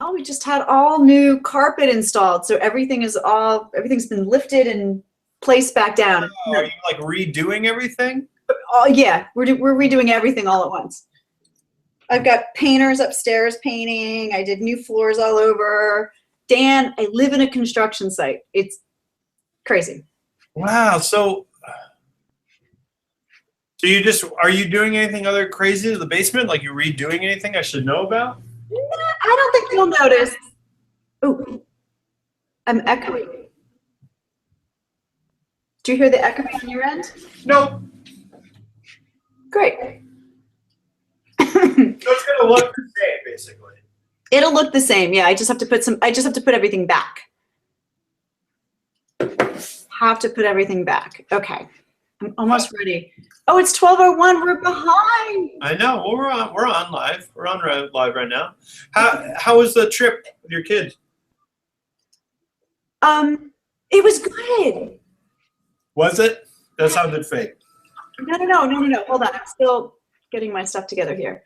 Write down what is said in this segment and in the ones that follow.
Oh, we just had all new carpet installed, so everything's been lifted and placed back down. Oh, are you like redoing everything? Oh yeah, we're redoing everything all at once. I've got painters upstairs painting. I did new floors all over. Dan, I live in a construction site. It's crazy. Wow. So are you doing anything other crazy to the basement? Like you redoing anything I should know about? I don't think you'll notice. Oh, I'm echoing. Do you hear the echoing on your end? Nope. Great. So it's gonna look the same, basically. It'll look the same. Yeah, I just have to put everything back. Have to put everything back. Okay. I'm almost ready. Oh, it's 12:01. We're behind. I know. Well, we're on live. We're on live right now. How was the trip with your kids? It was good. Was it? That sounded fake. No. Hold on. I'm still getting my stuff together here.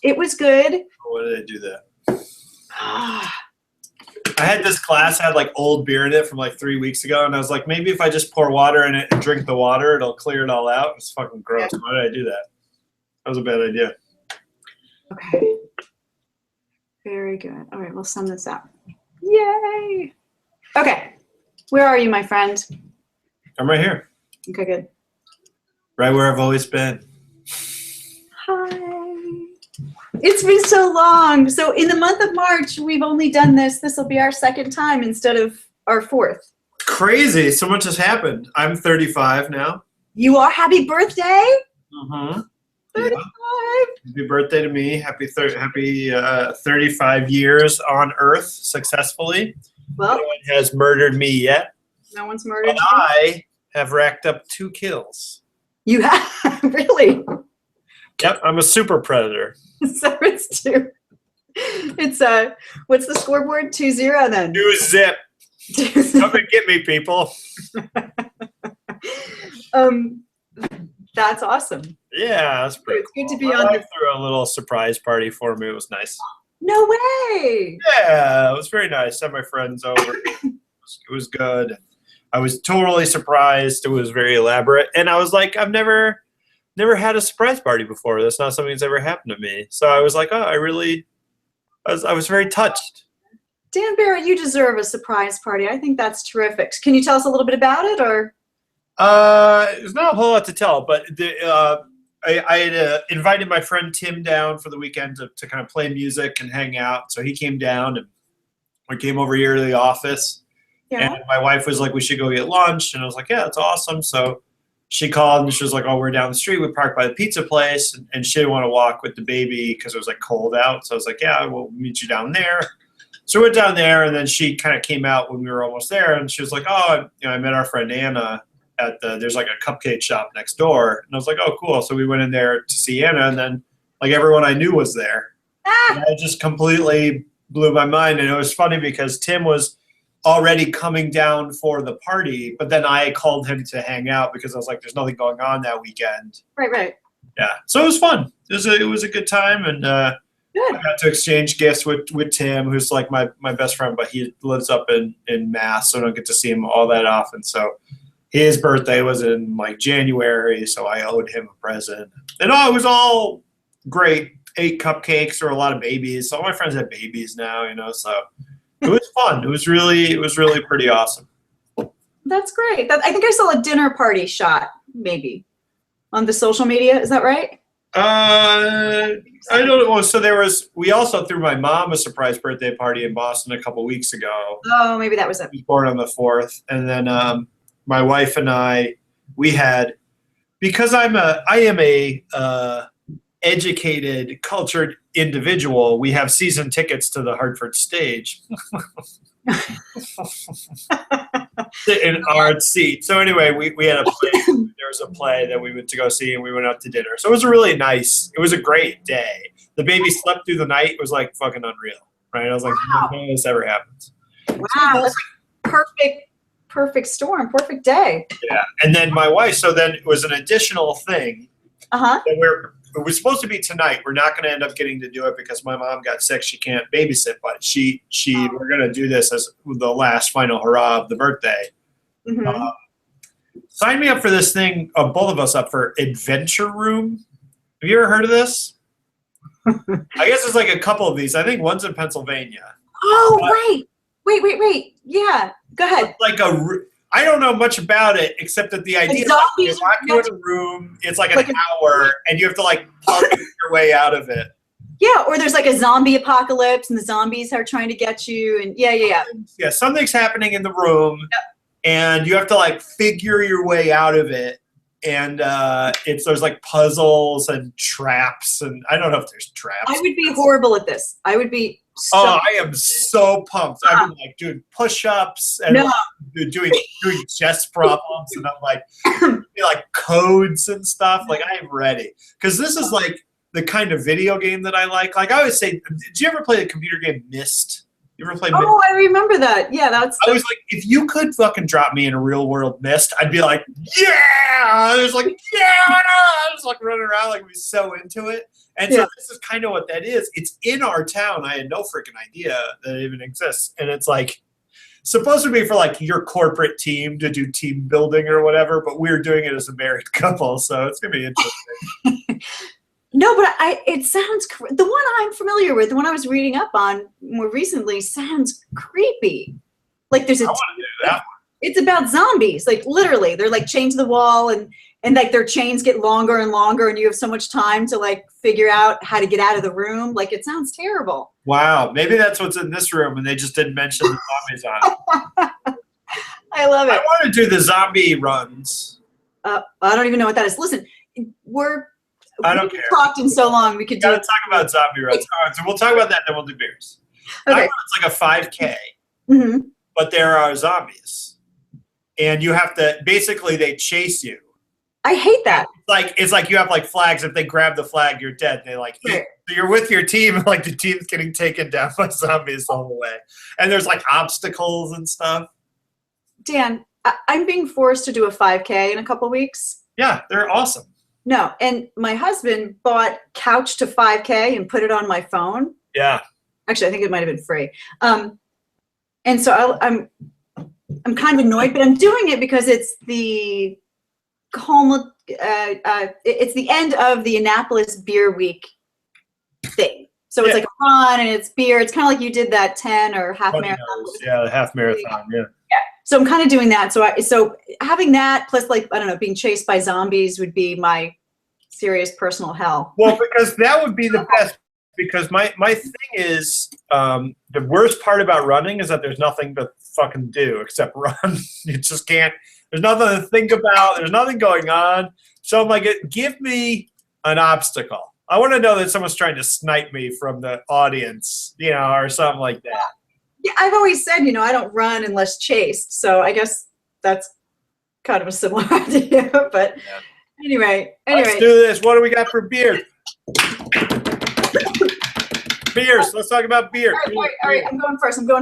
It was good. What did I do there? I had this glass had like old beer in it from like 3 weeks ago, and I was like, maybe if I just pour water in it and drink the water, it'll clear it all out. It's fucking gross. Yeah. Why did I do that? That was a bad idea. Okay. Very good. All right, we'll send this out. Yay! Okay. Where are you, my friend? I'm right here. Okay, good. Right where I've always been. Hi. It's been so long. So in the month of March, we've only done this. This will be our second time instead of our fourth. Crazy. So much has happened. I'm 35 now. You are. Happy birthday. Mm-hmm. 35. Yeah. Happy birthday to me. Happy 35 years on Earth successfessfully. Well, no one has murdered me yet. No one's murdered but I have racked up 2 kills. You have? Really? Yep, I'm a super predator. So it's 2. It's what's the scoreboard? 2-0 then. 2-zip. Come and get me, people. That's awesome. Yeah, that's pretty It's cool. good to be My on. wife threw a little surprise party for me. It was nice. No way. Yeah, it was very nice. Had my friends over. It was good. I was totally surprised. It was very elaborate, and I was like, I've never had a surprise party before. That's not something that's ever happened to me. So I was like, oh, I was very touched. Dan Barrett, you deserve a surprise party. I think that's terrific. Can you tell us a little bit about it, or? There's not a whole lot to tell, but I had invited my friend Tim down for the weekend to kind of play music and hang out. So he came down, and I came over here to the office. Yeah. And my wife was like, we should go get lunch. And I was like, yeah, that's awesome. So she called and she was like, oh, we're down the street. We parked by the pizza place. And she didn't want to walk with the baby because it was like cold out. So I was like, yeah, we'll meet you down there. So we went down there, and then she kind of came out when we were almost there. And she was like, oh, I met our friend Anna at there's like a cupcake shop next door. And I was like, oh, cool. So we went in there to see Anna, and then like everyone I knew was there. And it just completely blew my mind. And it was funny because Tim was already coming down for the party, but then I called him to hang out because I was like, there's nothing going on that weekend. Right. Yeah. So it was fun. It was a good time. And I got to exchange gifts with Tim, who's like my best friend, but he lives up in Mass, so I don't get to see him all that often. So his birthday was in like January, so I owed him a present. And it was all great. 8 cupcakes. There were a lot of babies. All my friends have babies now, so it was fun. It was really pretty awesome. That's great. I think I saw a dinner party shot maybe on the social media. Is that right? I don't know. So we also threw my mom a surprise birthday party in Boston a couple weeks ago. Oh, maybe that was it. She was born on the 4th. And then my wife and I, we had, because I am a educated, cultured individual, we have season tickets to the Hartford stage. In our seat. So anyway, we had a play. There was a play that we went to go see, and we went out to dinner. So it was it was a great day. The baby slept through the night. It was like fucking unreal, right? I was like, wow. None of this ever happens. Wow, that's perfect storm, perfect day. Yeah, and then my wife. So then it was an additional thing. Uh-huh. That it was supposed to be tonight. We're not going to end up getting to do it because my mom got sick. She can't babysit, but we're going to do this as the last final hurrah of the birthday. Mm-hmm. Sign me up for this thing, both of us up for Adventure Room. Have you ever heard of this? I guess there's like a couple of these. I think one's in Pennsylvania. Oh, right. Wait. Yeah, go ahead. Like I don't know much about it except that the idea is like you lock you in a room. It's like an hour, and you have to like puzzle your way out of it. Yeah, or there's like a zombie apocalypse, and the zombies are trying to get you. And yeah. Something's happening in the room, and you have to like figure your way out of it. And there's like puzzles and traps, and I don't know if there's traps. I would be horrible at this. I would be. I am so pumped. I've been like doing push-ups and doing chest problems, and I'm like codes and stuff. Like I am ready because this is like the kind of video game that I like. Like I always say, did you ever play the computer game Myst? You ever play Myst? Oh, I remember that. Yeah, I was like, if you could fucking drop me in a real world Myst, I'd be like, yeah! I was like, yeah! I was like running around like we so into it. And so this is kind of what that is. It's in our town. I had no freaking idea that it even exists. And it's like supposed to be for like your corporate team to do team building or whatever, but we're doing it as a married couple, so it's gonna be interesting. No, but it sounds the one I'm familiar with, the one I was reading up on more recently, sounds creepy. Like there's I want to do that one. It's about zombies. Like literally, they're like chained to the wall, and like their chains get longer and longer, and you have so much time to like figure out how to get out of the room. Like it sounds terrible. Wow, maybe that's what's in this room, and they just didn't mention the zombies on it. I love it. I want to do the zombie runs. I don't even know what that is. Listen, I don't care. Talked in so long, we could do. Gotta talk about zombie runs. All right, so we'll talk about that, then we'll do beers. Okay. It's like a 5K, Mm-hmm. but there are zombies, and you have to basically they chase you. I hate that. It's like you have like flags. If they grab the flag, you're dead. They like so you're with your team, and like the team's getting taken down by zombies all the way. And there's like obstacles and stuff. Dan, I'm being forced to do a 5K in a couple weeks. Yeah, they're awesome. No, and my husband bought Couch to 5K and put it on my phone. Yeah. Actually, I think it might have been free. And so I'm kind of annoyed, but I'm doing it because it's the it's the end of the Annapolis Beer Week thing. So it's like a run and it's beer. It's kind of like you did that 10 or half marathon. Yeah, the half marathon. Yeah. So I'm kind of doing that. So having that plus like, I don't know, being chased by zombies would be my serious personal hell. Well, because that would be the best. Because my thing is the worst part about running is that there's nothing to fucking do except run. You just can't. There's nothing to think about. There's nothing going on. So I'm like, give me an obstacle. I want to know that someone's trying to snipe me from the audience, or something like that. Yeah, I've always said, I don't run unless chased. So I guess that's kind of a similar idea. But anyway. Let's do this. What do we got for beer? Beers. Let's talk about beer. All right. I'm going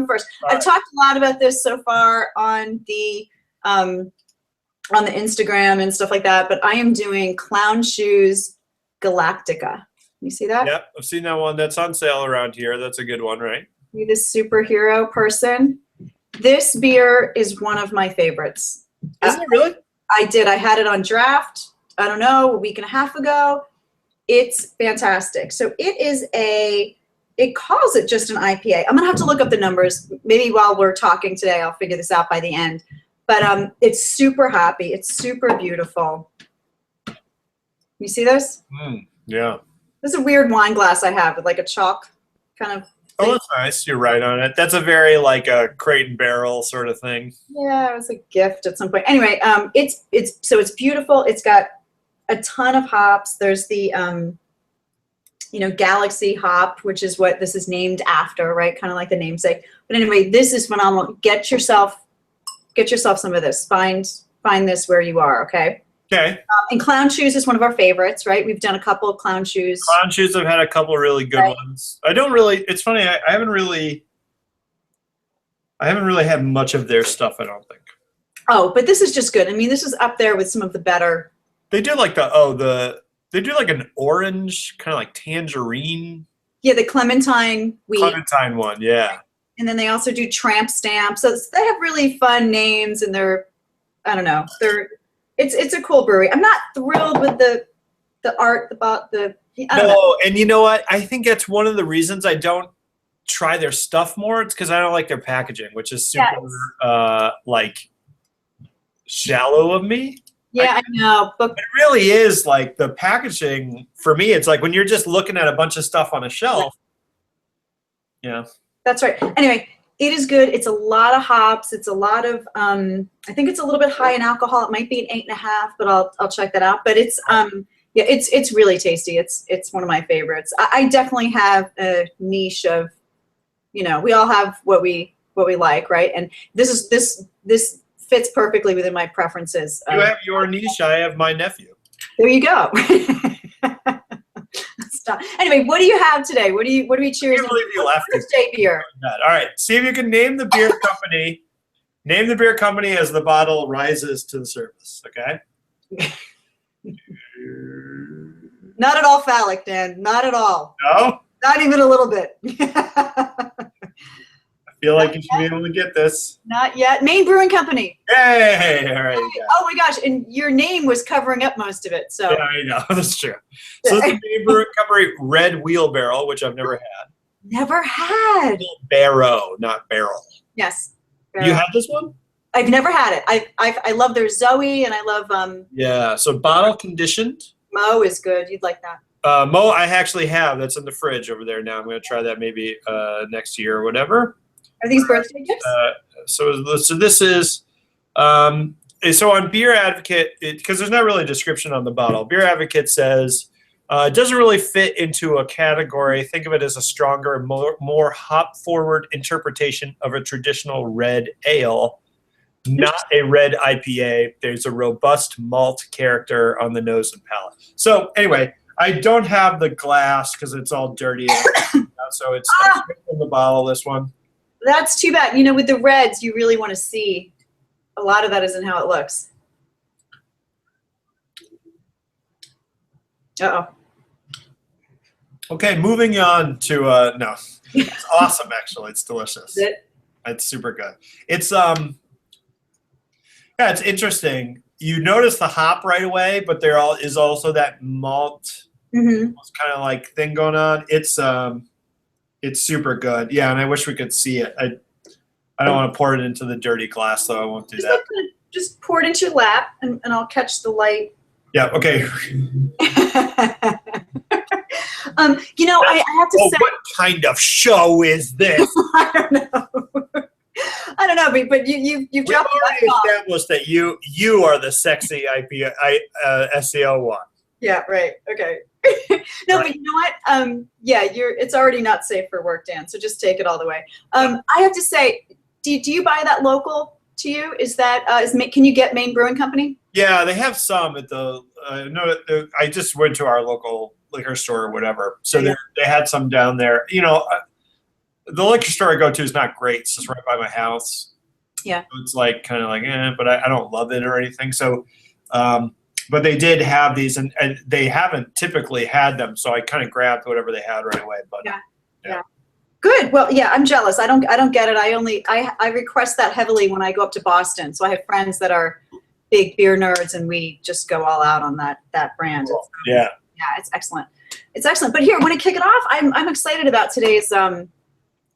first. I've talked a lot about this so far on the Instagram and stuff like that, but I am doing Clown Shoes Galactica. You see that? Yep, I've seen that one. That's on sale around here. That's a good one, right? You this superhero person. This beer is one of my favorites. Isn't it really? I had it on draft, I don't know, a week and a half ago. It's fantastic. So it calls it just an IPA. I'm gonna have to look up the numbers. Maybe while we're talking today, I'll figure this out by the end. But it's super happy. It's super beautiful. You see this? Yeah. This is a weird wine glass I have with like a chalk kind of thing. Oh, that's nice. You're right on it. That's a very like a crate and barrel sort of thing. Yeah, it was a gift at some point. Anyway, it's beautiful. It's got a ton of hops. There's the Galaxy hop, which is what this is named after, right? Kind of like the namesake. But anyway, this is phenomenal. Get yourself some of this. Find this where you are, okay? Okay. And Clown Shoes is one of our favorites, right? We've done a couple of Clown Shoes. Clown Shoes have had a couple really good ones. It's funny, I haven't really had much of their stuff, I don't think. Oh, but this is just good. I mean, this is up there with some of the better. They do like the They do like an orange, kind of like tangerine. Yeah, the Clementine wheat. Clementine one, yeah. And then they also do tramp stamps. So they have really fun names, and I don't know, it's a cool brewery. I'm not thrilled with the art about I don't know. And you know what? I think that's one of the reasons I don't try their stuff more. It's because I don't like their packaging, which is super like shallow of me. Yeah, I know. But it really is like the packaging for me. It's like when you're just looking at a bunch of stuff on a shelf. Yeah. That's right. Anyway, it is good. It's a lot of hops. It's a lot of I think it's a little bit high in alcohol. It might be an 8.5, but I'll check that out. But it's yeah, it's really tasty. It's one of my favorites. I definitely have a niche of, we all have what we like, right? And this fits perfectly within my preferences. You have your niche. I have my nephew. There you go. Stop. Anyway, what do you have today? What do we cheers? I can't believe you left First day beer. All right. See if you can name the beer company. Name the beer company as the bottle rises to the surface. Okay. Not at all phallic, Dan. Not at all. No. Not even a little bit. I feel like you should be able to get this. Not yet. Maine Brewing Company. Hey, all right. Oh my gosh, and your name was covering up most of it. So yeah, I know. That's true. So it's the Maine Brewing Company Red Wheelbarrow, which I've never had. Never had. Barrow, not barrel. Yes. You had this one? I've never had it. I love their Zoe, and I love Yeah. So bottle conditioned. Mo is good. You'd like that. Mo, I actually have. That's in the fridge over there now. I'm going to try that maybe next year or whatever. Are these birthday gifts? So this is so on Beer Advocate, because there's not really a description on the bottle. Beer Advocate says it doesn't really fit into a category. Think of it as a stronger, more hop-forward interpretation of a traditional red ale, not a red IPA. There's a robust malt character on the nose and palate. So anyway, I don't have the glass because it's all dirty. So it's in the bottle, this one. That's too bad. With the reds, you really want to see. A lot of that isn't how it looks. Uh-oh. Okay, moving on to no. It's awesome, actually. It's delicious. Is it? It's super good. It's it's interesting. You notice the hop right away, but there is also that malt kind of like thing going on. It's super good. Yeah, and I wish we could see it. I don't want to pour it into the dirty glass, so I won't do that. Just pour it into your lap, and I'll catch the light. Yeah, okay. I have to say. What kind of show is this? I don't know, but you've dropped already established that you are the sexy SEO one. Yeah, right. Okay. No, right. But you know what? It's already not safe for work, Dan. So just take it all the way. I have to say, do you buy that local to you? Is that can you get Maine Brewing Company? Yeah, they have some at the. I just went to our local liquor store or whatever, so they had some down there. The liquor store I go to is not great. It's just right by my house. Yeah. So it's like kind of like but I don't love it or anything. So. But they did have these, and they haven't typically had them, so I kind of grabbed whatever they had right away. But yeah. Good. Well, yeah, I'm jealous. I don't get it. I request that heavily when I go up to Boston. So I have friends that are big beer nerds, and we just go all out on that brand. Cool. Yeah, it's excellent. It's excellent. But here, I want to kick it off. I'm excited about today's. All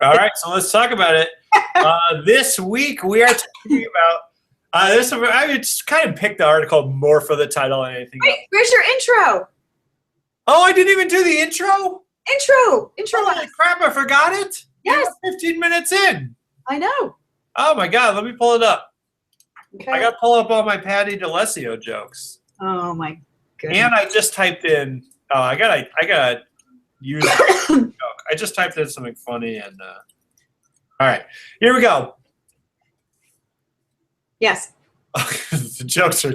right, so let's talk about it. This week we are talking about. I just kind of picked the article more for the title than anything else. Where's your intro? Oh, I didn't even do the intro? Intro. Holy crap, I forgot it? Yes. 15 minutes in. I know. Oh, my God. Let me pull it up. Okay. I got to pull up all my Patty DeLessio jokes. Oh, my goodness. And I just typed in, I gotta use a joke. I just typed in something funny. And all right, here we go. Yes. These jokes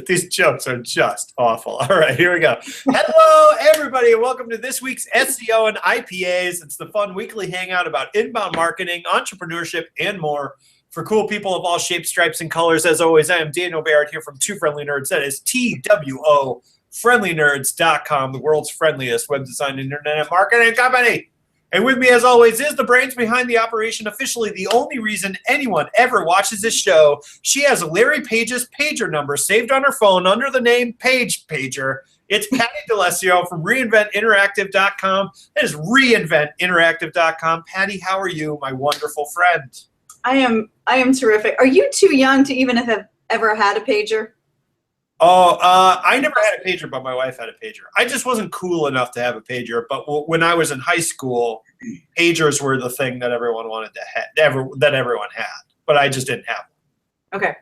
are just awful. All right, here we go. Hello, everybody, and welcome to this week's SEO and IPAs. It's the fun weekly hangout about inbound marketing, entrepreneurship, and more for cool people of all shapes, stripes, and colors. As always, I am Daniel Barrett here from Two Friendly Nerds. That is TWO friendlynerds.com, the world's friendliest web design and internet marketing company. And with me, as always, is the brains behind the operation, officially the only reason anyone ever watches this show. She has Larry Page's pager number saved on her phone under the name Page Pager. It's Patty D'Alessio from reinventinteractive.com. That is reinventinteractive.com. Patty, how are you, my wonderful friend? I am terrific. Are you too young to even have ever had a pager? Oh, I never had a pager, but my wife had a pager. I just wasn't cool enough to have a pager. But when I was in high school, pagers were the thing that everyone wanted to have, that everyone had. But I just didn't have one. Okay.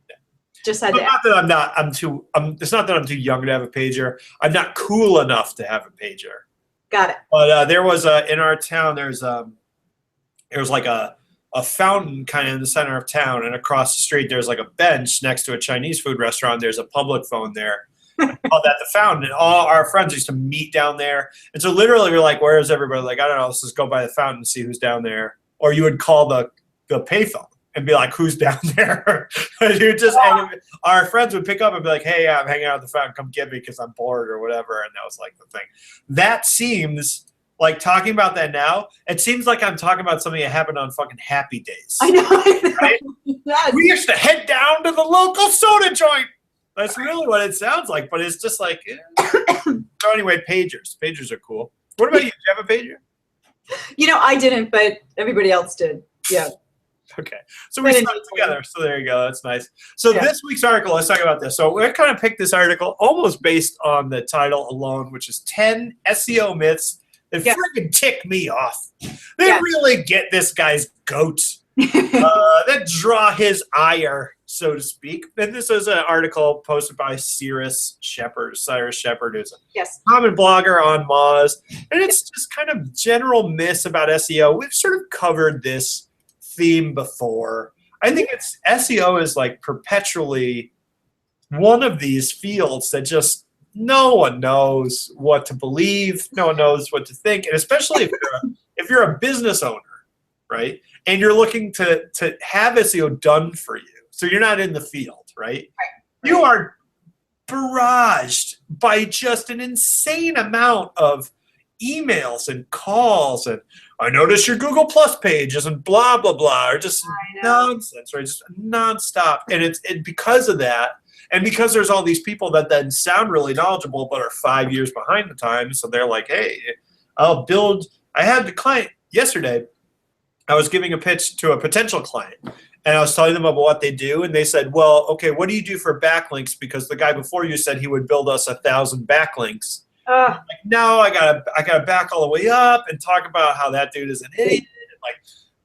Yeah. Just had but to. it's not that I'm too young to have a pager. I'm not cool enough to have a pager. Got it. But there was in our town. There was like a fountain kind of in the center of town, and across the street there's like a bench next to a Chinese food restaurant. There's a public phone there. Called that the fountain, and all our friends used to meet down there. And so literally we're like, where is everybody? Like, I don't know, let's just go by the fountain and see who's down there. Or you would call the payphone and be like, who's down there? And our friends would pick up and be like, hey, I'm hanging out at the fountain, come get me because I'm bored or whatever. And that was like the thing. That seems like, talking about that now, it seems like I'm talking about something that happened on fucking Happy Days. I know. Right? Yes. We used to head down to the local soda joint. That's really what it sounds like, but it's just like, So anyway, pagers. Pagers are cool. What about you? Do you have a pager? I didn't, but everybody else did. Yeah. Okay. So we started together. So there you go. That's nice. So This week's article, let's talk about this. So we kind of picked this article almost based on the title alone, which is 10 SEO myths that freaking tick me off. They really get this guy's goat. That draw his ire, so to speak. And this is an article posted by Cyrus Shepherd, who's a common blogger on Moz. And it's just kind of general myths about SEO. We've sort of covered this theme before. I think SEO is like perpetually one of these fields that just no one knows what to believe. No one knows what to think. And especially if you're a business owner, right? And you're looking to have SEO done for you. So you're not in the field, right? You are barraged by just an insane amount of emails and calls and I noticed your Google Plus page isn't blah, blah, blah, or just nonsense, right? Just nonstop. And because of that, and because there's all these people that then sound really knowledgeable but are 5 years behind the times, so they're like, hey, I had the client yesterday, I was giving a pitch to a potential client, and I was telling them about what they do, and they said, well, okay, what do you do for backlinks? Because the guy before you said he would build us 1,000 backlinks. Like, no, I gotta back all the way up and talk about how that dude is an idiot. Like,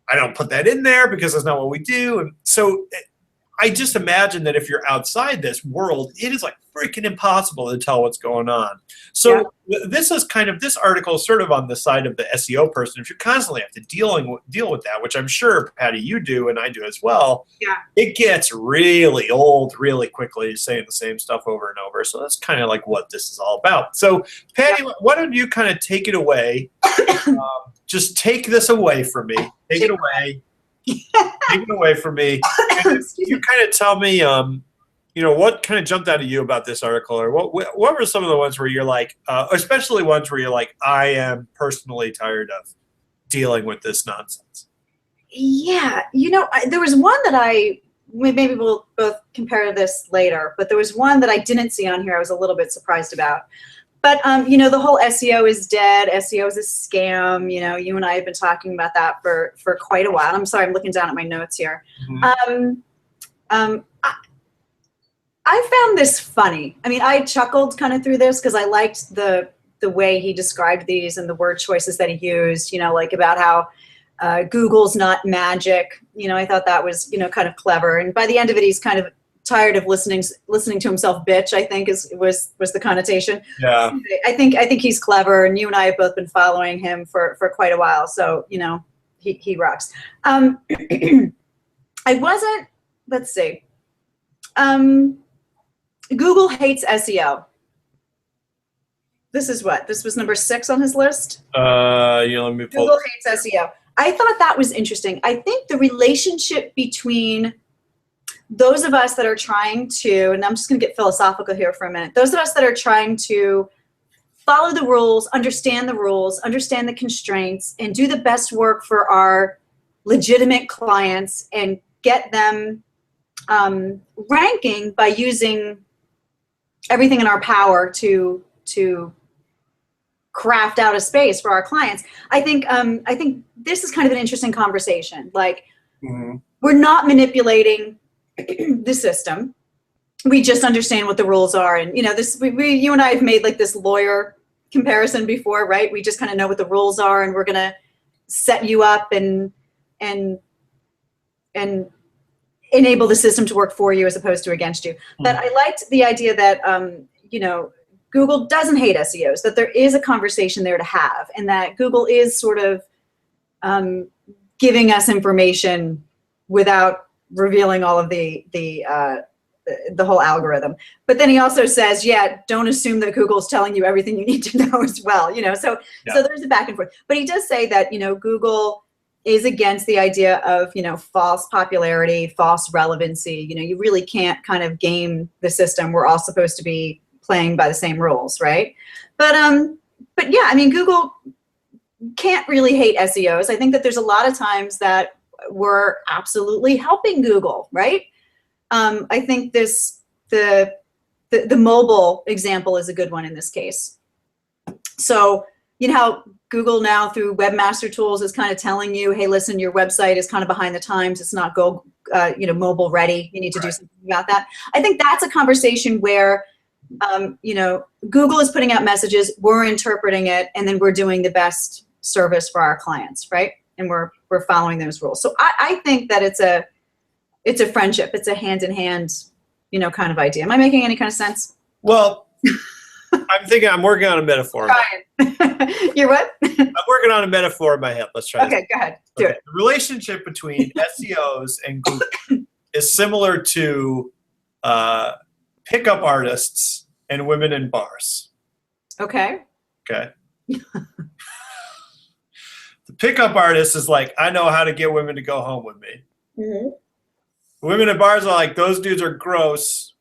I don't put that in there because that's not what we do. And so I just imagine that if you're outside this world, it is like freaking impossible to tell what's going on. So this article is sort of on the side of the SEO person. If you constantly have to deal with that, which I'm sure, Patty, you do and I do as well, it gets really old really quickly saying the same stuff over and over. So that's kind of like what this is all about. So, Patty, why don't you kind of take it away? Just take this away from me. Take it away. Take it away from me. And you kind of tell me, what kind of jumped out at you about this article, or what were some of the ones where you're like, especially ones where you're like, I am personally tired of dealing with this nonsense. Yeah, there was one that maybe we'll both compare this later, but there was one that I didn't see on here I was a little bit surprised about. But, the whole SEO is dead. SEO is a scam. You and I have been talking about that for quite a while. I'm sorry, I'm looking down at my notes here. Mm-hmm. I found this funny. I mean, I chuckled kind of through this because I liked the way he described these and the word choices that he used, like about how Google's not magic. I thought that was, kind of clever. And by the end of it, he's kind of tired of listening to himself bitch, I think was the connotation. Yeah. I think he's clever, and you and I have both been following him for quite a while. So, he rocks. Let's see. Google hates SEO. This was number 6 on his list. Let me pull. Google hates SEO. I thought that was interesting. I think the relationship between those of us that are trying to, and I'm just going to get philosophical here for a minute, those of us that are trying to follow the rules, understand the constraints, and do the best work for our legitimate clients and get them ranking by using everything in our power to craft out a space for our clients. I think this is kind of an interesting conversation. Like, we're not manipulating the system. We just understand what the rules are. And, you know, you and I have made like this lawyer comparison before, right? We just kind of know what the rules are, and we're going to set you up and enable the system to work for you as opposed to against you. But I liked the idea that, you know, Google doesn't hate SEOs, that there is a conversation there to have, and that Google is sort of giving us information without revealing all of the whole algorithm. But then he also says, yeah, don't assume that Google's telling you everything you need to know as well. You know, so there's a back and forth. But he does say that, you know, Google is against the idea of, you know, false popularity, false relevancy. You know, you really can't kind of game the system. We're all supposed to be playing by the same rules, right? But yeah, I mean, Google can't really hate SEOs. I think that there's a lot of times that we're absolutely helping Google, right? I think the mobile example is a good one in this case. So, you know how Google now through Webmaster Tools is kind of telling you, hey, listen, your website is kind of behind the times. It's not you know, mobile ready. You need to do something about that. I think that's a conversation where, you know, Google is putting out messages, we're interpreting it, and then we're doing the best service for our clients, right? And we're following those rules. So I think that it's a friendship. It's a hand-in-hand, you know, kind of idea. Am I making any kind of sense? Well, I'm working on a metaphor. You're what? I'm working on a metaphor in my head. Let's try Okay, this. go ahead. Do it. The relationship between SEOs and Google is similar to pickup artists and women in bars. Okay. Okay. The pickup artist is like, I know how to get women to go home with me. Mm-hmm. Women in bars are like, those dudes are gross.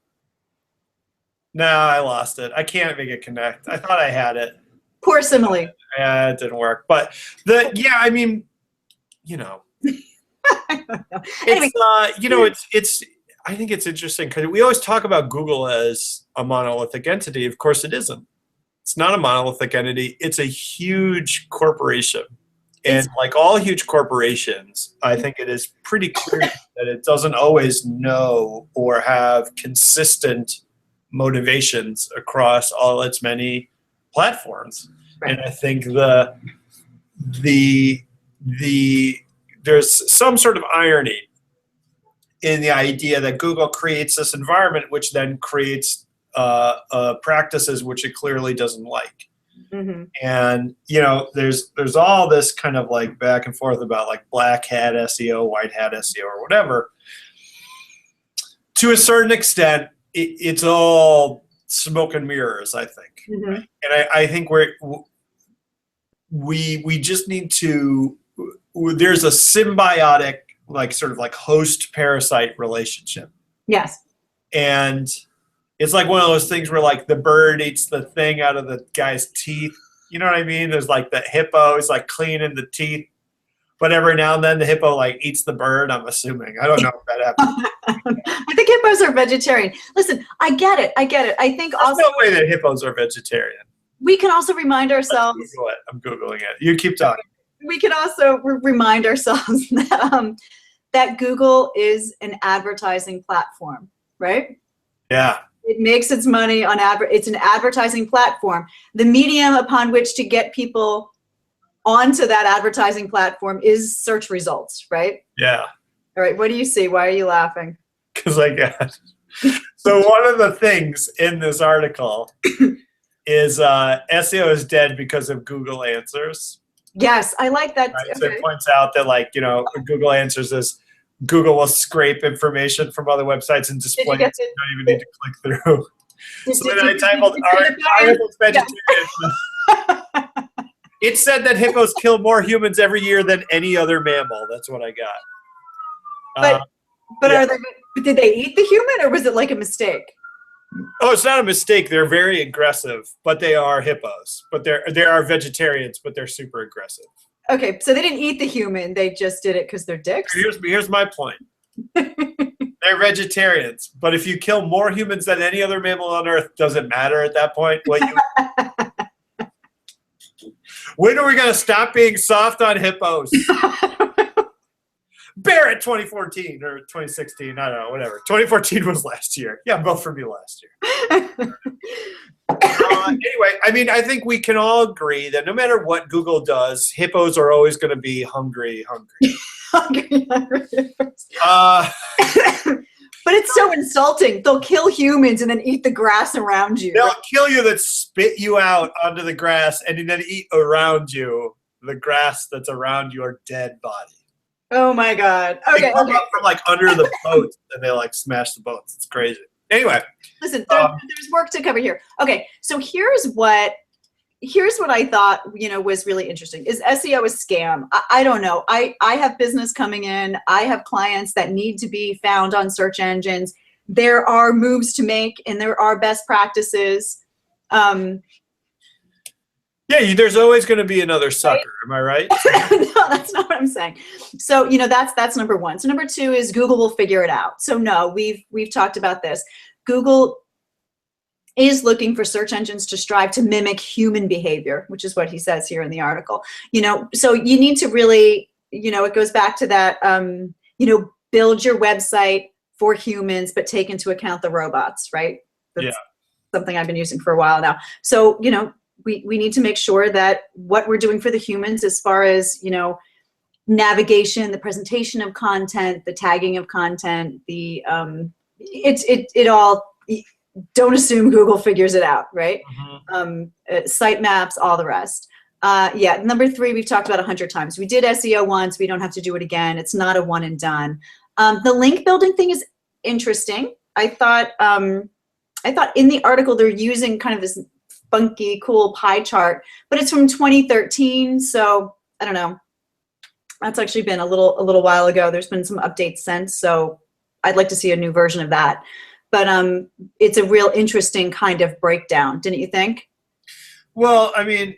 Nah, I lost it. I can't make it connect. I thought I had it. Poor simile. Yeah, it didn't work. But I mean, you know, Anyway. it's you know, it's. I think it's interesting because we always talk about Google as a monolithic entity. Of course, it isn't. It's not a monolithic entity. It's a huge corporation. And like all huge corporations, I think it is pretty clear that it doesn't always know or have consistent motivations across all its many platforms. Right. And I think there's some sort of irony in the idea that Google creates this environment which then creates practices which it clearly doesn't like. Mm-hmm. And, you know, there's all this kind of like back and forth about like black hat SEO, white hat SEO, or whatever. To a certain extent, it's all smoke and mirrors, I think. Mm-hmm. Right? And I think we just need to, there's a symbiotic, like sort of like host-parasite relationship. Yes. And it's like one of those things where like the bird eats the thing out of the guy's teeth. You know what I mean? There's like the hippo is like cleaning the teeth, but every now and then the hippo like eats the bird, I'm assuming. I don't know if that happens. I think hippos are vegetarian. Listen, I get it. I think There's also. no way that hippos are vegetarian. We can also remind ourselves. Google it. I'm Googling it. You keep talking. We can also remind ourselves that Google is an advertising platform, right? Yeah. It makes its money on it's an advertising platform. The medium upon which to get people onto that advertising platform is search results, right? Yeah. All right. What do you see? Why are you laughing? Because I got it. So one of the things in this article is SEO is dead because of Google Answers. Yes, I like that. Right? So it points out that, like, you know, Google Answers is Google will scrape information from other websites and display it. So you don't even need to click through. So then I typed are hippos vegetarian? It said that hippos kill more humans every year than any other mammal. That's what I got. But Yeah. did they eat the human, or was it like a mistake? Oh, it's not a mistake. They're very aggressive, but they are hippos. But they are vegetarians, but they're super aggressive. Okay, so they didn't eat the human. They just did it because they're dicks. Here's my point. They're vegetarians, but if you kill more humans than any other mammal on Earth, does it matter at that point? When are we going to stop being soft on hippos? Barrett 2014 or 2016, I don't know, whatever. 2014 was last year. Yeah, vote for me last year. Anyway, I mean, I think we can all agree that no matter what Google does, hippos are always going to be hungry. Hungry hippos. But it's so insulting. They'll kill humans and then eat the grass around you. They'll kill you, then spit you out onto the grass, and then eat around you the grass that's around your dead body. Oh my God. They Okay. come up from like under the boats and they like smash the boats. It's crazy. Anyway. Listen, there's work to cover here. Okay, so here's what I thought, was really interesting. Is SEO a scam? I don't know. I have business coming in. I have clients that need to be found on search engines. There are moves to make, and there are best practices. Yeah, there's always going to be another sucker. Am I right? No, that's not what I'm saying. So, that's number one. So number two is Google will figure it out. So no, we've talked about this. Google is looking for search engines to strive to mimic human behavior, which is what he says here in the article. So you need to really, it goes back to that, build your website for humans, but take into account the robots, right? That's something I've been using for a while now. So, we need to make sure that what we're doing for the humans, as far as, navigation, the presentation of content, the tagging of content, the, it all, don't assume Google figures it out, right? Mm-hmm. Site maps, all the rest. Number three, we've talked about 100 times. We did SEO once. We don't have to do it again. It's not a one and done. The link building thing is interesting. I thought in the article they're using kind of this funky, cool pie chart, but it's from 2013. So I don't know. That's actually been a little while ago. There's been some updates since. So I'd like to see a new version of that. But it's a real interesting kind of breakdown, didn't you think? Well, I mean,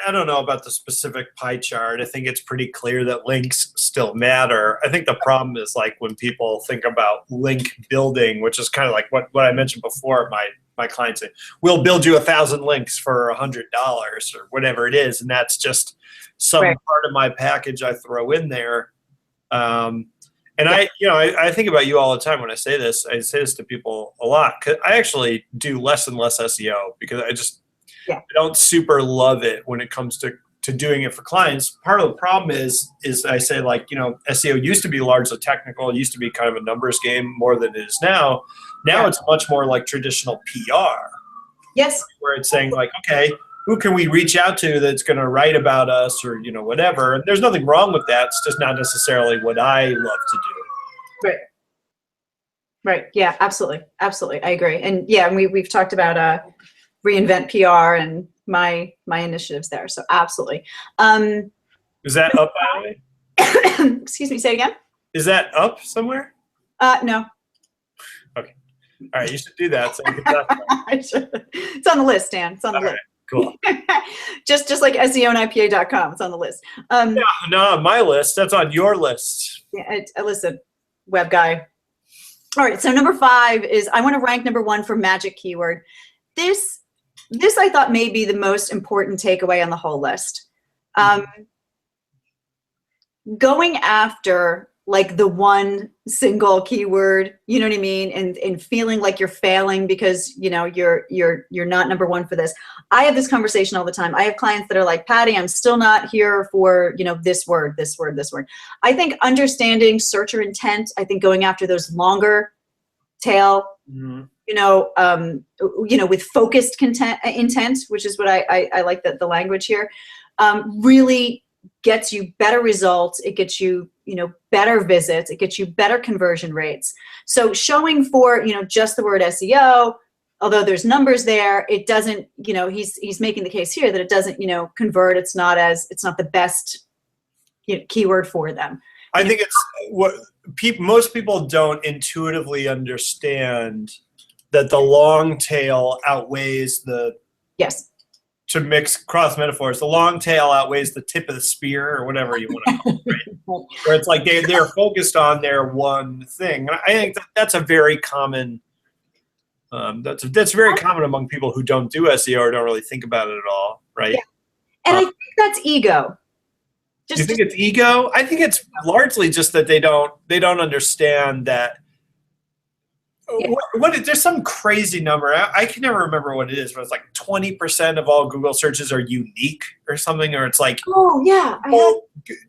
I don't know about the specific pie chart. I think it's pretty clear that links still matter. I think the problem is like when people think about link building, which is kind of like what I mentioned before. My clients say, "We'll build you 1,000 links for $100 or whatever it is," and that's just some part of my package I throw in there. And I think about you all the time when I say this. I say this to people a lot because I actually do less and less SEO because I don't super love it when it comes to doing it for clients. Part of the problem is I say like, SEO used to be largely technical. It used to be kind of a numbers game more than it is now. Now it's much more like traditional PR. Yes. Where it's saying like, okay, who can we reach out to that's going to write about us or, whatever. And there's nothing wrong with that. It's just not necessarily what I love to do. Right. Yeah, absolutely. Absolutely. I agree. And we've talked about reinvent PR and my initiatives there. So absolutely. Is that up, by the way? Excuse me, say it again. Is that up somewhere? No. Okay. All right, you should do that. So you can talk about it. It's on the list, Dan. It's on the list. Cool. just like SEO and IPA.com. It's on the list. No, on my list. That's on your list. Yeah, listen, web guy. All right, so number 5 is I want to rank number 1 for magic keyword. This I thought may be the most important takeaway on the whole list. Going after like the one single keyword, you know what I mean, and feeling like you're failing because you're not number 1 for this. I have this conversation all the time. I have clients that are like, Patty, I'm still not here for this word. I think understanding searcher intent. I think going after those longer tail. Mm-hmm. With focused intent, which is what I like the language here, really gets you better results. It gets you, better visits. It gets you better conversion rates. So showing for, just the word SEO, although there's numbers there, it doesn't, he's making the case here that it doesn't, convert. It's not the best, keyword for them. I think it's what most people don't intuitively understand, that the long tail outweighs the, Yes. to mix cross metaphors, the long tail outweighs the tip of the spear, or whatever you want to call it, right? Where it's like they're focused on their one thing. And I think that's a very common, that's very common among people who don't do SEO or don't really think about it at all, right? Yeah. And I think that's ego. Do you think it's ego? I think it's largely just that they don't understand that. Yeah. There's some crazy number. I can never remember what it is, but it's like 20% of all Google searches are unique or something, or it's like, oh yeah,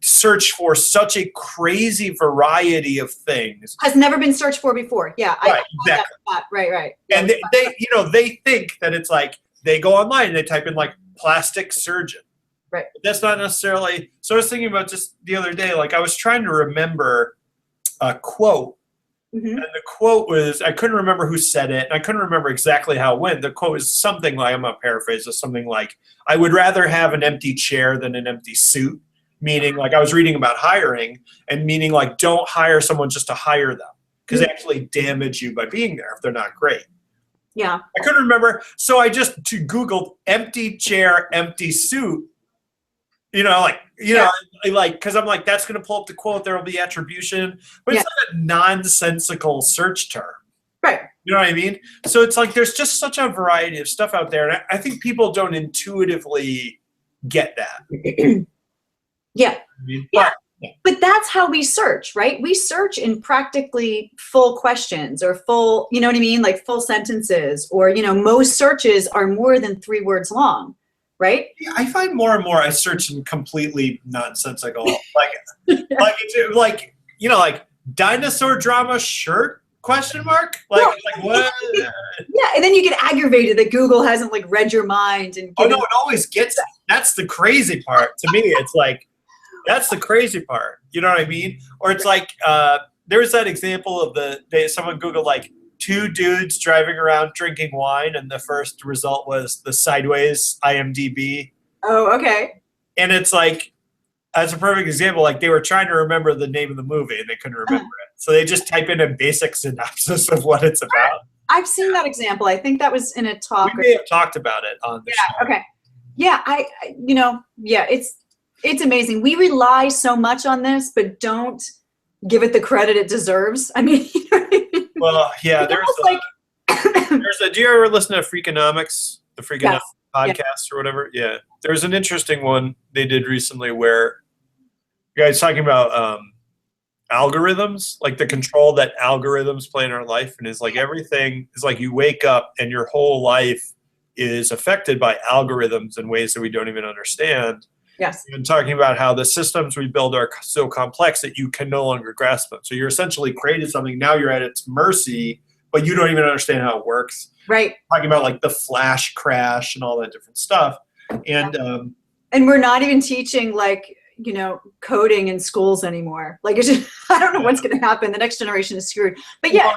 search for such a crazy variety of things. Has never been searched for before. Yeah, right, exactly. Right. And they think that it's like, they go online and they type in like plastic surgeon. Right. But that's not necessarily. So I was thinking about just the other day, like I was trying to remember a quote. Mm-hmm. And the quote was, I couldn't remember who said it, and I couldn't remember exactly how it went. The quote was something like, I'm going to paraphrase this, something like, I would rather have an empty chair than an empty suit. Meaning, like I was reading about hiring, and meaning like, don't hire someone just to hire them, because they actually damage you by being there if they're not great. Yeah. I couldn't remember, so I just Googled empty chair, empty suit. Because I'm like, that's going to pull up the quote. There will be attribution, but it's like a nonsensical search term. Right. You know what I mean? So it's like there's just such a variety of stuff out there, and I think people don't intuitively get that. Yeah. But that's how we search, right? We search in practically full questions or full, you know what I mean? Like full sentences, or, most searches are more than 3 words long. Right? Yeah, I find more and more I search in completely nonsensical, like dinosaur drama shirt ? Like what? Yeah, and then you get aggravated that Google hasn't like read your mind and. Oh no, it always gets. That's the crazy part to me. It's like that's the crazy part. You know what I mean? Or it's like there's that example of someone Googled like 2 dudes driving around drinking wine, and the first result was the sideways IMDb. Oh, okay. And it's like, that's a perfect example. Like they were trying to remember the name of the movie and they couldn't remember it. So they just type in a basic synopsis of what it's about. I've seen that example. I think that was in a talk. We may have talked about it on the show. Okay. Yeah, it's amazing. We rely so much on this, but don't give it the credit it deserves. I mean, well, yeah, do you ever listen to Freakonomics, the Freakonomics podcast or whatever? Yeah. There's an interesting one they did recently where you guys talking about algorithms, like the control that algorithms play in our life. And it's like everything is like you wake up and your whole life is affected by algorithms in ways that we don't even understand. Yes. And talking about how the systems we build are so complex that you can no longer grasp them. So you're essentially created something, now you're at its mercy, but you don't even understand how it works. Right. Talking about like the flash crash and all that different stuff. And we're not even teaching like, coding in schools anymore. Like it's just, I don't know what's going to happen. The next generation is screwed. But yeah,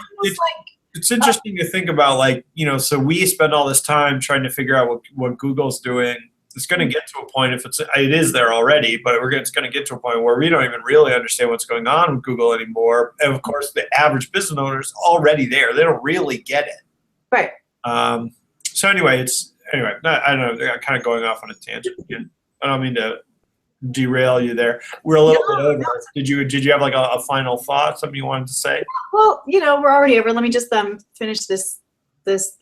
it's interesting to think about, like, so we spend all this time trying to figure out what Google's doing. It's going to get to a point, it is there already, but it's going to get to a point where we don't even really understand what's going on with Google anymore. And of course, the average business owner is already there. They don't really get it. Right. So anyway, I don't know. I'm kind of going off on a tangent. I don't mean to derail you there. We're a little bit over. Did you have like a final thought, something you wanted to say? Well, we're already over. Let me just finish this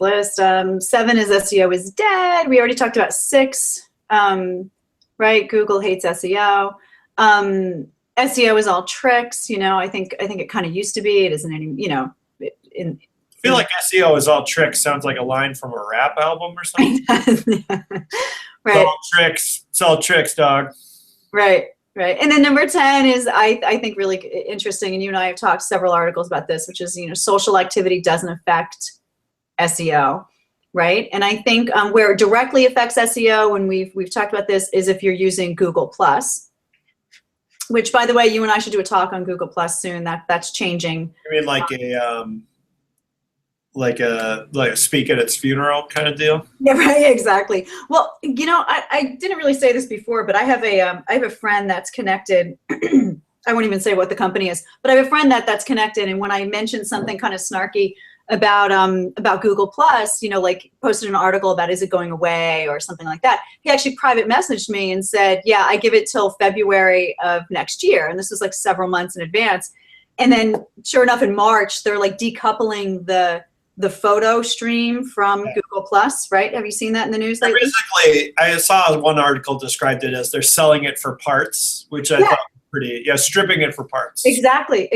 list. 7 is SEO is dead. We already talked about 6. Right? Google hates SEO. SEO is all tricks. I think it kind of used to be. It isn't any. I feel like SEO is all tricks sounds like a line from a rap album or something. Right. It's all tricks, dog. Right. And then number 10 is, I think, really interesting, and you and I have talked several articles about this, which is, social activity doesn't affect SEO, right? And I think where it directly affects SEO, and we've talked about this, is if you're using Google Plus, which, by the way, you and I should do a talk on Google Plus soon. That's changing. I mean, like like a speak at its funeral kind of deal. Yeah, right, exactly. Well, I didn't really say this before, but I have a friend that's connected. I won't even say what the company is, but I have a friend that's connected. And when I mentioned something kind of snarky about Google Plus, like posted an article about is it going away or something like that, he actually private messaged me and said, yeah, I give it till February of next year. And this was like several months in advance. And then sure enough, in March, they're like decoupling the photo stream from Google Plus, right? Have you seen that in the news lately? Basically, I saw one article described it as they're selling it for parts, which I thought was pretty, stripping it for parts. Exactly.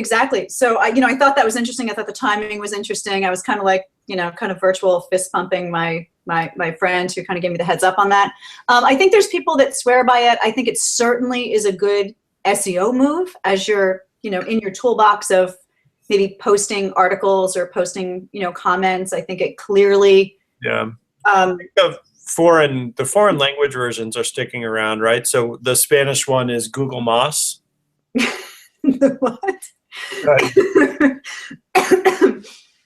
So I thought that was interesting. I thought the timing was interesting. I was kind of like, kind of virtual fist pumping my friend who kind of gave me the heads up on that. I think there's people that swear by it. I think it certainly is a good SEO move as you're, in your toolbox of maybe posting articles or posting, comments. I think it clearly. Yeah. I think the foreign language versions are sticking around, right? So the Spanish one is Google Moss. What?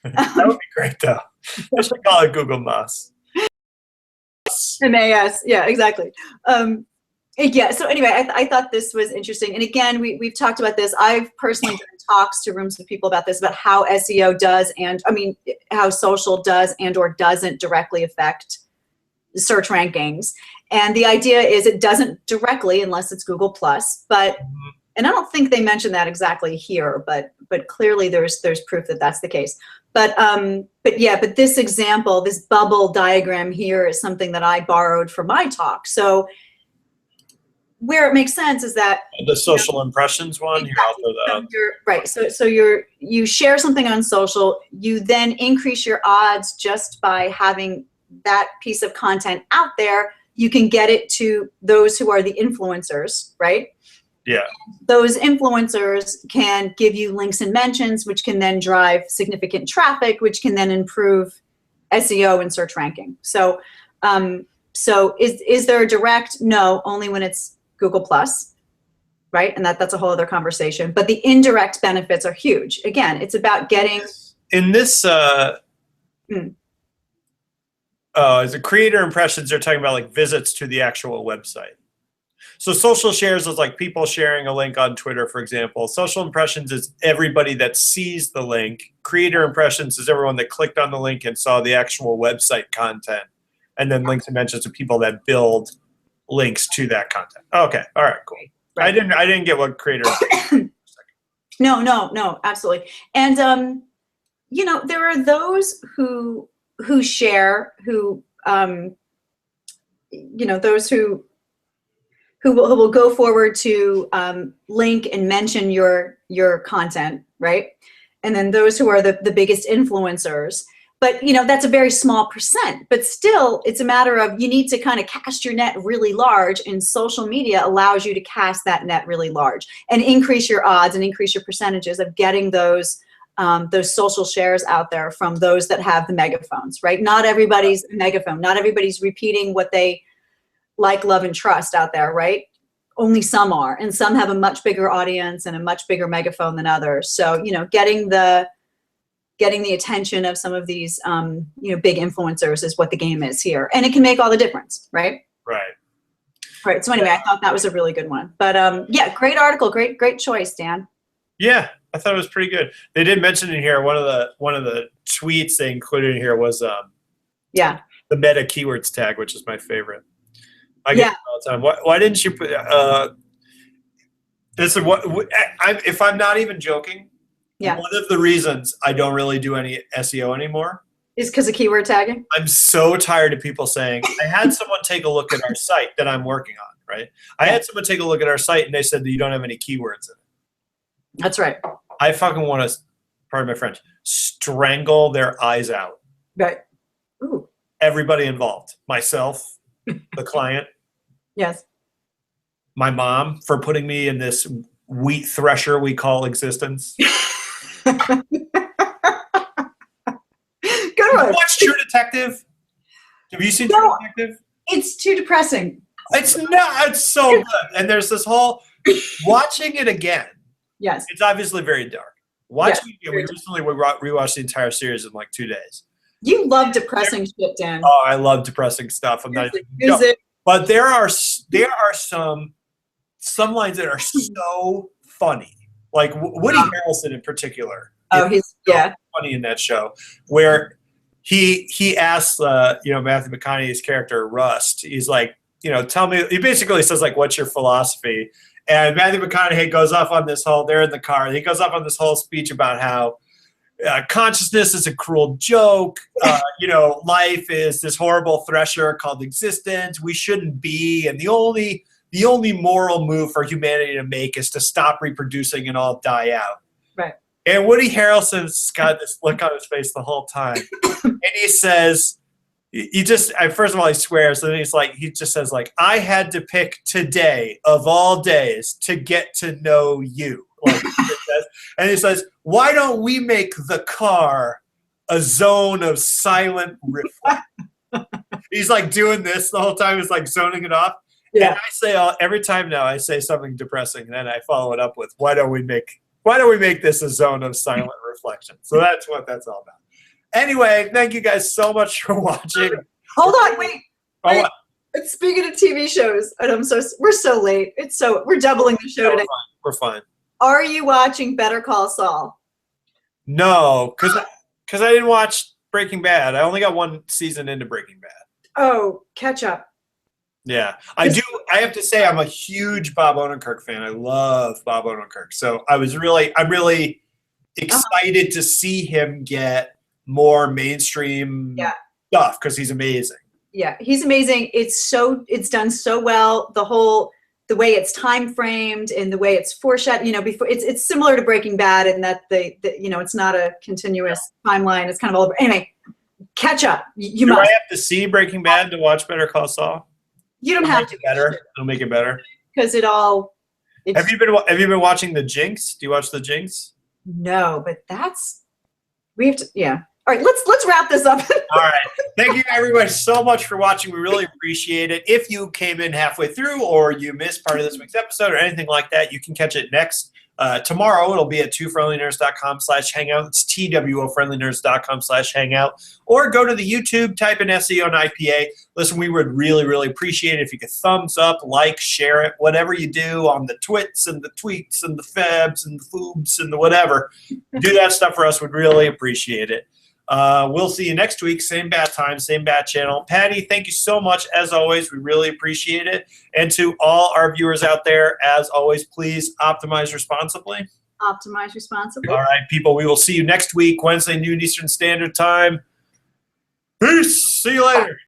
That would be great, though. I should call it Google Moss. MAS. Yeah, exactly. Yeah. So anyway, I thought this was interesting. And again, we've talked about this. I've personally done talks to rooms of people about this, about how SEO does, how social does and or doesn't directly affect search rankings. And the idea is it doesn't directly unless it's Google Plus, but, and I don't think they mentioned that exactly here, but clearly there's proof that that's the case. But this example, this bubble diagram here is something that I borrowed for my talk. So where it makes sense is that the social impressions one. Exactly. Right. So you share something on social, you then increase your odds just by having that piece of content out there. You can get it to those who are the influencers, right? Yeah. Those influencers can give you links and mentions, which can then drive significant traffic, which can then improve SEO and search ranking. So, is there a direct? No, only when it's Google Plus, right? And that's a whole other conversation. But the indirect benefits are huge. Again, it's about getting in this. As a creator impressions, they're talking about like visits to the actual website. So social shares is like people sharing a link on Twitter, for example. Social impressions is everybody that sees the link. Creator impressions is everyone that clicked on the link and saw the actual website content. And then links and mentions to people that build links to that content. Okay. All right, cool. Right. I didn't get what creator. No, absolutely. And there are those who share, those who will go forward to link and mention your content, right? And then those who are the biggest influencers. But that's a very small percent. But still, it's a matter of you need to kind of cast your net really large, and social media allows you to cast that net really large and increase your odds and increase your percentages of getting those social shares out there from those that have the megaphones, right? Not everybody's a megaphone. Not everybody's repeating what they like, love, and trust out there, right? Only some are, and some have a much bigger audience and a much bigger megaphone than others. So, getting the attention of some of these, big influencers is what the game is here, and it can make all the difference, right? Right. So anyway, I thought that was a really good one. But yeah, great article, great choice, Dan. Yeah, I thought it was pretty good. They did mention in here one of the tweets they included in here was the meta keywords tag, which is my favorite. I get it all the time. Why didn't you put? This is what if I'm not even joking. Yeah. One of the reasons I don't really do any SEO anymore is because of keyword tagging. I'm so tired of people saying, I had someone take a look at our site that I'm working on, right? I had someone take a look at our site and they said that you don't have any keywords in it. That's right. I fucking want to, pardon my French, strangle their eyes out. Right. Ooh. Everybody involved. Myself, the client. Yes. My mom for putting me in this wheat thresher we call existence. Good one. Watch True Detective? Have you seen True Detective? It's too depressing. It's not. It's so good. And there's this whole watching it again. Yes. It's obviously very dark. Watching, we recently rewatched the entire series in like 2 days. You love depressing shit, Dan. Oh, I love depressing stuff. I'm not even Music. but there are some lines that are so funny. Like Woody Harrelson in particular. Oh, he's so funny in that show where he asks Matthew McConaughey's character Rust. He's like, tell me. He basically says like, "What's your philosophy?" And Matthew McConaughey goes off on this whole. They're in the car. And he goes off on this whole speech about how consciousness is a cruel joke. Life is this horrible thresher called existence. We shouldn't be, and the only moral move for humanity to make is to stop reproducing and all die out. Right. And Woody Harrelson's got this look on his face the whole time, and he says, first of all he swears, and then he just says like, "I had to pick today of all days to get to know you." Like, and he says, "Why don't we make the car a zone of silent reflection?" He's like doing this the whole time. He's like zoning it off. Yeah. And I say every time now I say something depressing, and then I follow it up with, "Why don't we make this a zone of silent reflection?" So that's what that's all about. Anyway, thank you guys so much for watching. Hold on, wait. Speaking of TV shows, and we're so late. We're doubling the show today. We're fine. Are you watching Better Call Saul? No, because I didn't watch Breaking Bad. I only got one season into Breaking Bad. Oh, catch up. Yeah, I do. I have to say, I'm a huge Bob Odenkirk fan. I love Bob Odenkirk. So I'm really excited to see him get more mainstream stuff because he's amazing. Yeah, he's amazing. It's done so well. The way it's time framed and the way it's foreshadowed. Before it's similar to Breaking Bad in that it's not a continuous timeline. It's kind of all over. Anyway, catch up. You must. Do I have to see Breaking Bad to watch Better Call Saul? You don't have to. It'll make it better. Because Have you been watching The Jinx? Do you watch The Jinx? No, but we have to. Yeah. All right, let's wrap this up. All right. Thank you, everybody, so much for watching. We really appreciate it. If you came in halfway through or you missed part of this week's episode or anything like that, you can catch it next. Tomorrow, it'll be at twofriendlynerds.com/hangout. It's twofriendlynerds.com/hangout. Or go to the YouTube, type in SEO and IPA. Listen, we would really, really appreciate it if you could thumbs up, like, share it, whatever you do on the twits and the tweets and the fabs and the foobs and the whatever. Do that stuff for us. We'd really appreciate it. We'll see you next week. Same bat time, same bat channel. Patty, thank you so much. As always, we really appreciate it. And to all our viewers out there, as always, please optimize responsibly. Optimize responsibly. All right, people, we will see you next week, Wednesday, noon Eastern Standard Time. Peace. See you later.